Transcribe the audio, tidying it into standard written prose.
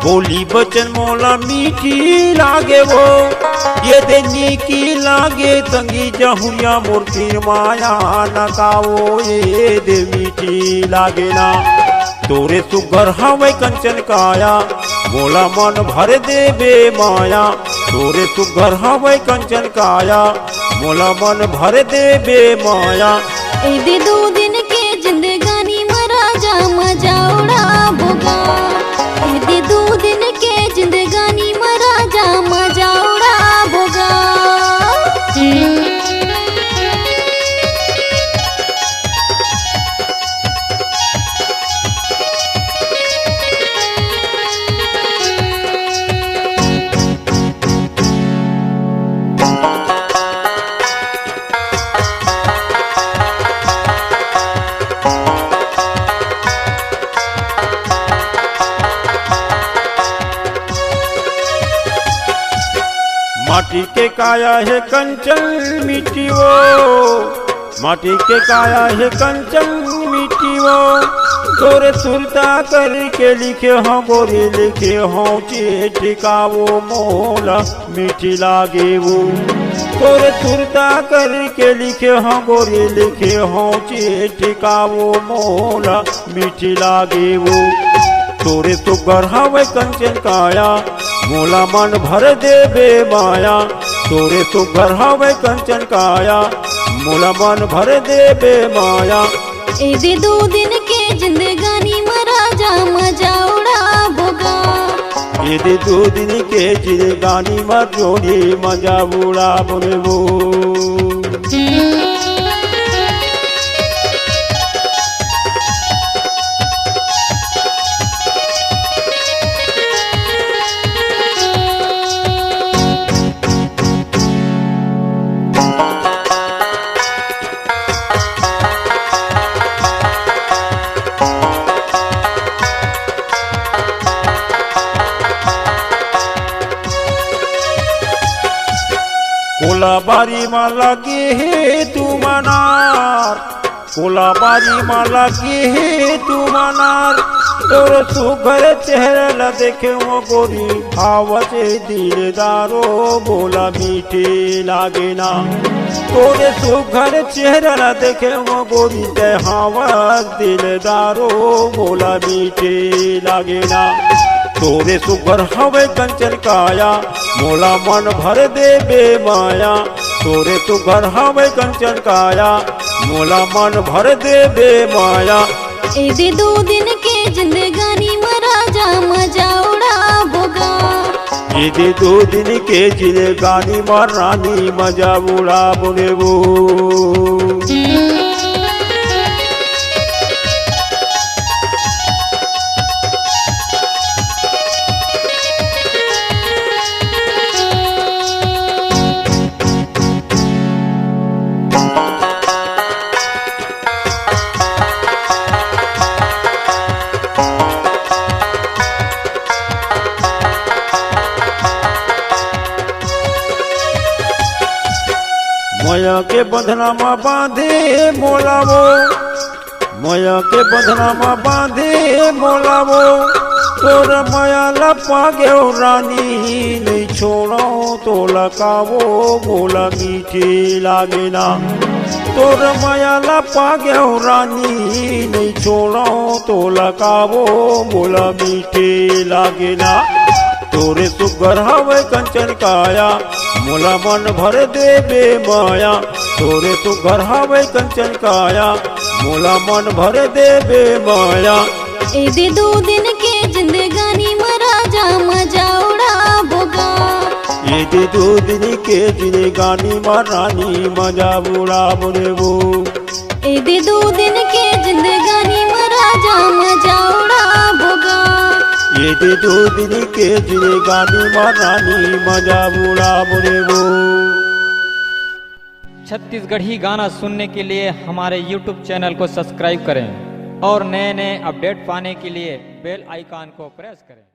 बोली बचन मोला मीठी लागे वो, ये देनी की लागे तंगी जहुया मूर्ति माया नकावो ये दे मीठी लागे ना। तोरे सुगर हवे कंचन काया, मोला मन भर देबे माया। तोरे सुगर हवे कंचन काया, मोला मन भर देबे माया। दे 2 दिन के जिंदगानी में राजा मजा उड़ा भोगा। दे 2 दिन के जिंदगानी में राजा मजा उड़ा भोगा। माटी के काया है कंचन मिट्टी वो, माटी के काया है कंचन मिट्टी वो। तोरे सुरता करके लिखे हो गोरी लिखे हो चिट्ठा वो मोला मीठी लागे वो। तोरे सुरता करके लिखे हो गोरी लिखे हो चिट्ठा वो मोला मीठी लागे वो। तोरे सुगर हवे कंचन काया, मोला मन भर देबे माया। तोरे सुगर हवे कंचन काया, मोला मन भर देबे माया। दे 2 दिन के जिंदगानी में राजा मजा उड़ा भोगा। दे 2 दिन के जिंदगानी में जोड़ी मजा उड़ा बोलबो। कोलाबारी में लगे है तू मनार, कोलाबारी में लगे है तू मनार। तोर सुगर चेहरा ला देखे वो गोरी आवत दिलदारो बोला मीठी लागे ना। तोरे सुगर चेहरा ला देखे वो गोरी आवत दिलदारो बोला मीठी लागे ना। तोरे सुगर हवे कंचन काया, मोला मन भर देबे माया। तोरे सुगर हवे कंचन काया, मोला मन भर देबे माया। दे 2 दिन के जिंदगानी में राजा मजा उड़ा भोगा। दे 2 दिन के जिंदगानी में रानी मजा उड़ा बोलेबो। माया के बंधना में बांधे मोलावो, माया के बंधना में बांधे मोलावो। तोर माया लपा गे रानी नहीं छोड़ो तो लकावो बोला मीठी लागे ना। तोर माया लपा गे रानी नहीं छोड़ो तो लकावो बोला मीठी लागे ना। तोरे सुगर हवे कंचन काया, मोला मन भर देबे माया। तोरे सुगर हवे कंचन काया, मोला मन भर देबे माया। दे 2 दिन के जिंदगानी में राजा मजा उड़ा भोगा। दे 2 दिन के जिंदगानी में रानी मजा उड़ा बोलेबो। दे 2 दिन के जिंदगानी में राजा मजा उड़ा भोगा। दे 2 दिन के जिंदगानी में रानी मजा उड़ा बोलेबो। छत्तीसगढ़ी गाना सुनने के लिए हमारे YouTube चैनल को सब्सक्राइब करें और नए नए अपडेट पाने के लिए बेल आइकॉन को प्रेस करें।